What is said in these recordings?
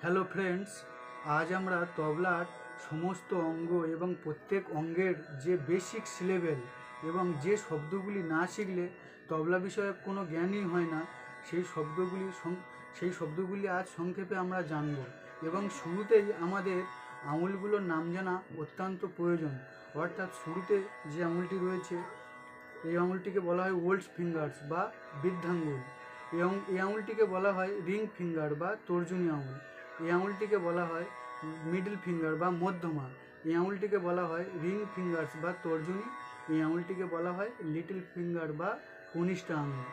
Hello friends, আজ আমরা তবলার সমস্ত অঙ্গ এবং প্রত্যেক অঙ্গের যে বেসিক লেভেল এবং যে শব্দগুলি না শিখলে তবলা বিষয়ে কোনো জ্ঞানই হয় না, সেই শব্দগুলি আজ সংক্ষেপে আমরা জানব। এবং শুরুতেই আমাদের আঙুলগুলোর নাম জানা অত্যন্ত প্রয়োজন। অর্থাৎ শুরুতে যে আঙুলটি রয়েছে এই আঙুলটিকে বলা হয় ওল্ড ফিঙ্গার্স বা বৃদ্ধাঙ্গুল, এবং এই আঙুলটিকে বলা হয় রিং ফিঙ্গার বা তর্জনী আঙুল। এই আঙুলটিকে বলা হয় মিডল ফিঙ্গার বা মধ্যমা। এই আঙুলটিকে বলা হয় রিং ফিঙ্গার্স বা তর্জনী। এই আঙুলটিকে বলা হয় লিটল ফিঙ্গার বা কনিষ্ঠ আঙুল।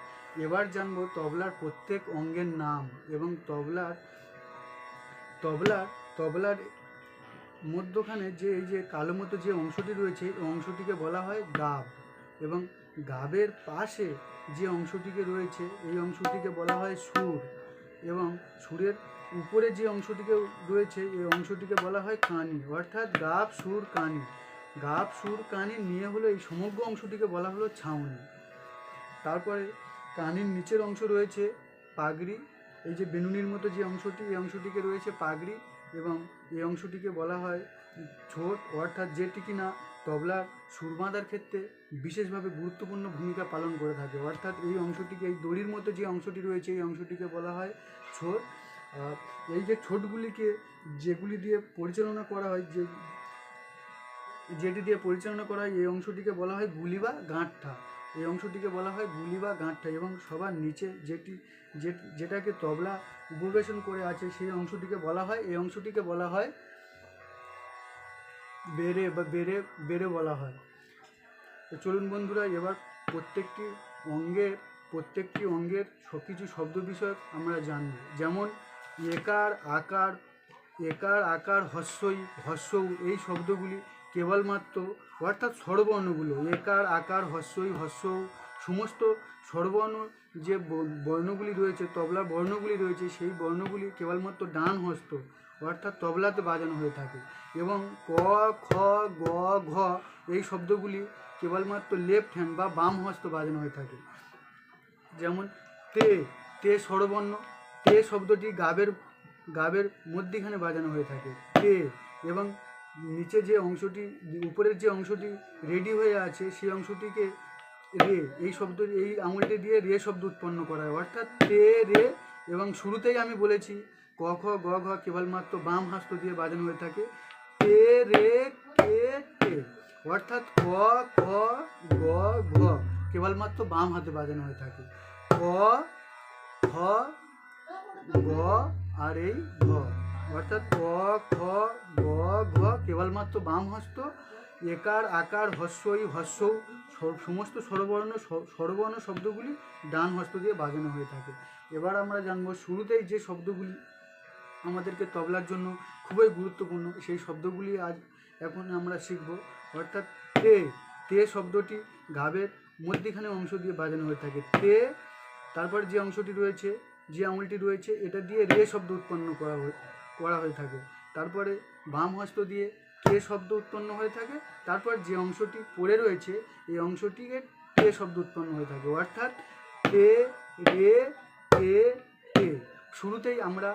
এবার জানবো তবলার প্রত্যেক অঙ্গের নাম এবং তবলার তবলার তবলার মধ্যখানে যে এই যে কালো মতো যে অংশটি রয়েছে এই অংশটিকে বলা হয় গাব, এবং গাবের পাশে যে অংশটিকে রয়েছে এই অংশটিকে বলা হয় সুর, এবং সুরের উপরে যে অংশটিকে রয়েছে এই অংশটিকে বলা হয় কানি। অর্থাৎ গাব সুর কানি, গাব সুর কানি নিয়ে হলো এই সমগ্র অংশটিকে বলা হলো ছাউনি। তারপরে কানির নিচের অংশ রয়েছে পাগড়ি, এই যে বেনুনির মতো যে অংশটি এই অংশটিকে রয়েছে পাগড়ি, এবং এই অংশটিকে বলা হয় ছোট, অর্থাৎ যেটি কিনা তবলার সুর বাঁধার ক্ষেত্রে বিশেষভাবে গুরুত্বপূর্ণ ভূমিকা পালন করে থাকে। অর্থাৎ এই অংশটিকে, এই দড়ির মতো যে অংশটি রয়েছে এই অংশটিকে বলা হয় ছোট। আর এই যে ছোটগুলিকে যেগুলি দিয়ে পরিচালনা করা হয়, যেটি দিয়ে পরিচালনা করা হয় এই অংশটিকে বলা হয় গুলি বা গাঁটটা। এই অংশটিকে বলা হয় গুলি বা গাঁটটা, এবং সবার নিচে যেটাকে তবলা উপবেশন করে আছে সেই অংশটিকে বলা হয়, এই অংশটিকে বলা হয় বেড়ে বা বেড়ে বলা হয়। তো চলুন বন্ধুরা, এবার প্রত্যেকটি অঙ্গের কিছু শব্দ বিষয়ক আমরা জানব। যেমন একার আকার হস্যৌ এই শব্দগুলি কেবলমাত্র, অর্থাৎ স্বরবর্ণগুলো একার আকার হস্যৌ সমস্ত স্বরবর্ণ যে বর্ণগুলি রয়েছে, তবলার বর্ণগুলি রয়েছে, সেই বর্ণগুলি কেবলমাত্র ডান হস্ত অর্থাৎ তবলাতে বাজানো হয়ে থাকে। এবং ক, খ, গ, ঘ এই শব্দগুলি কেবলমাত্র লেফট হ্যান্ড বা বাম হস্ত বাজানো হয়ে থাকে। যেমন তে স্বরবর্ণ, তে শব্দটি গাবের মধ্যিখানে বাজানো হয়ে থাকে তে, এবং নিচে যে অংশটি, উপরের যে অংশটি রেডি হয়ে আছে সেই অংশটিকে রে, এই আঙুলটি দিয়ে রে শব্দ উৎপন্ন করা হয়, অর্থাৎ তে রে। এবং শুরুতেই আমি বলেছি ক, খ, গ, ঘ কেবলমাত্র বাম হস্ত দিয়ে বাজানো হয়ে থাকে তে রে কে টে, অর্থাৎ ক, খ, গ, ঘ কেবলমাত্র বাম হাতে বাজানো হয়ে থাকে। ক, খ, গ আর এই ঘ, অর্থাৎ ক, খ, গ, ঘ কেবলমাত্র বাম হস্ত। একার আকার হস্যৌ সমস্ত স্বরবর্ণ শব্দগুলি ডান হস্ত দিয়ে বাজানো হয়ে থাকে। এবার আমরা জানবো শুরুতেই যে শব্দগুলি আমাদেরকে তবলার জন্য খুবই গুরুত্বপূর্ণ সেই শব্দগুলি এখন আমরা শিখব। অর্থাৎ তে শব্দটি গাবের মধ্যিখানে অংশ দিয়ে বাজানো হয়ে থাকে তে। তারপর যে অংশটি রয়েছে, যে আঙুলটি রয়েছে এটা দিয়ে রে শব্দ উৎপন্ন করা হয়ে থাকে। তারপরে বাম হস্ত দিয়ে কে শব্দ উৎপন্ন হয়ে থাকে। তারপর যে অংশটি পড়ে রয়েছে এই অংশটিকে তে শব্দ উৎপন্ন হয়ে থাকে, অর্থাৎ তে রে তে তে। শুরুতেই আমরা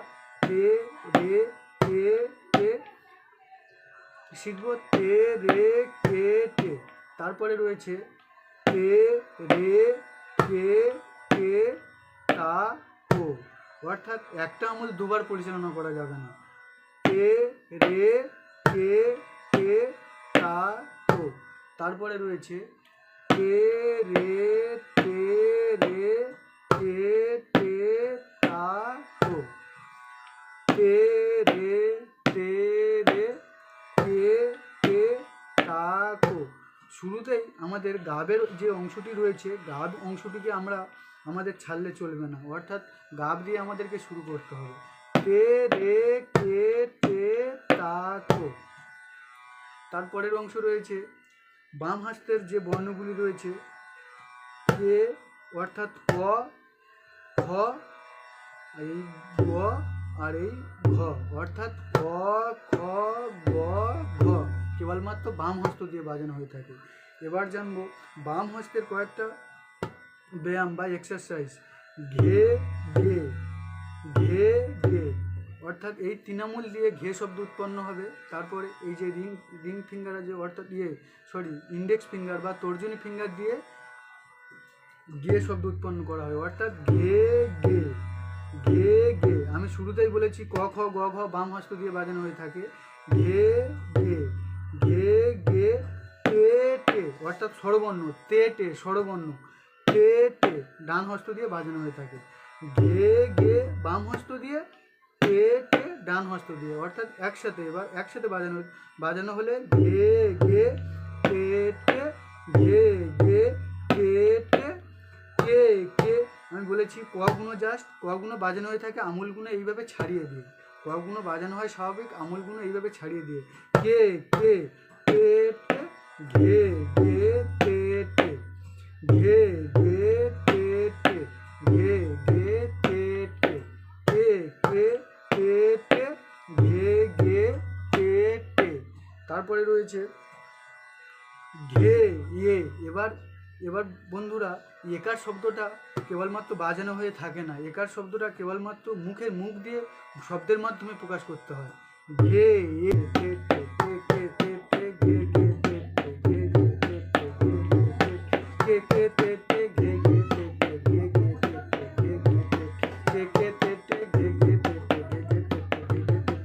তে রে তে তে শিখব, তে রে কে টে। তারপরে রয়েছে তে রে কে কে তা কো, অর্থাৎ একটা আঙুল দুবার পরিচালনা করা যাবে না। তে রে কে কে তা কো। তারপরে রয়েছে তে রে তে রে কে তে তা কো, তে রে তে রে কে কে তা কো। শুরুতেই আমাদের গাবের যে অংশটি রয়েছে গাব অংশটিকে আমরা আমাদের ছাড়লে চলবে না, অর্থাৎ গাব দিয়ে আমাদেরকে শুরু করতে হবে। তে রে কে তে তা কো। তারপরের অংশ রয়েছে বাম হস্তের যে বর্ণগুলি রয়েছে কে, অর্থাৎ ক, খ, এই গ আর এই ঘ, অর্থাৎ ক, খ, গ, ঘ কেবলমাত্র বাম হস্ত দিয়ে বাজানো হয়ে থাকে। এবার জানবো বাম হস্তের কয়েকটা ব্যায়াম বা এক্সারসাইজ। ঘে ঘে ঘে ঘে, অর্থাৎ এই 3 আঙুল দিয়ে ঘে শব্দ উৎপন্ন হবে। তারপরে এই যে রিং ফিঙ্গার আছে, অর্থাৎ ইন্ডেক্স ফিঙ্গার বা তর্জনী ফিঙ্গার দিয়ে গে শব্দ উৎপন্ন করা হয়, অর্থাৎ ঘে গে ঘে গে। আমি শুরুতেই বলেছি ক খ গ ঘ বাম হস্ত দিয়ে বাজানো হয়ে থাকে। ঘে গে ঘে গে টে টে, অর্থাৎ স্বরবর্ণ তে টে স্বরবর্ণ টে টে ডান হস্ত দিয়ে বাজানো হয়ে থাকে। ঘে গে বাম হস্ত দিয়ে, টে টে ডান হস্ত দিয়ে, অর্থাৎ একসাথে। এবার একসাথে বাজানো হলে ঘে গে টে টে ঘে গে টে টে কে কে। আমি বলেছি ক গুণ জাস্ট, ক গুণ বাজানো হয়ে থাকে আমুলগুলো এইভাবে ছাড়িয়ে দিয়ে। ক গুণ বাজানো হয় স্বাভাবিক, আমুলগুলো এইভাবে ছাড়িয়ে দিয়ে। কে কে টে টে ঘে গে টে টে ঘে গে টে টে ঘে গে টে টে কে কে টে টে ঘে গে টে টে। তারপরে রয়েছে ঘে ইয়ে। এবার বন্ধুরা, একার শব্দটা কেবলমাত্র বাজানো হয়ে থাকে না, একার শব্দটা কেবলমাত্র মুখ দিয়ে শব্দের মাধ্যমে প্রকাশ করতে হয়। ঘে এ টে টে টে কে টে টে ঘে গে টে টে ঘে গে টে টে ঘে গে কে টে টে ঘে গে টে টে ঘে গে টে টে ঘে গে টে কে টে টে ঘে গে টে টে ঘে গে টে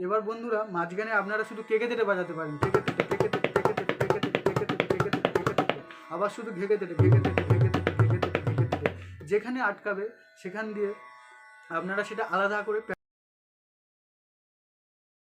এবার বন্ধুরা মাঝখানে আপনারা শুধু কেকে তেটে বাজাতে পারেন, কেকে তেটে কেকে তেটে কেকে তেটে কেকে তেটে কেকে তেটে কেকে তেটে কেকে তেটে, আবার শুধু ঘেকে তেটে ঘেকে তেটে ঘেকে তেটে ঘেকে তেটে ঘেকে তেটে। যেখানে আটকাবে সেখান দিয়ে আপনারা সেটা আলাদা করে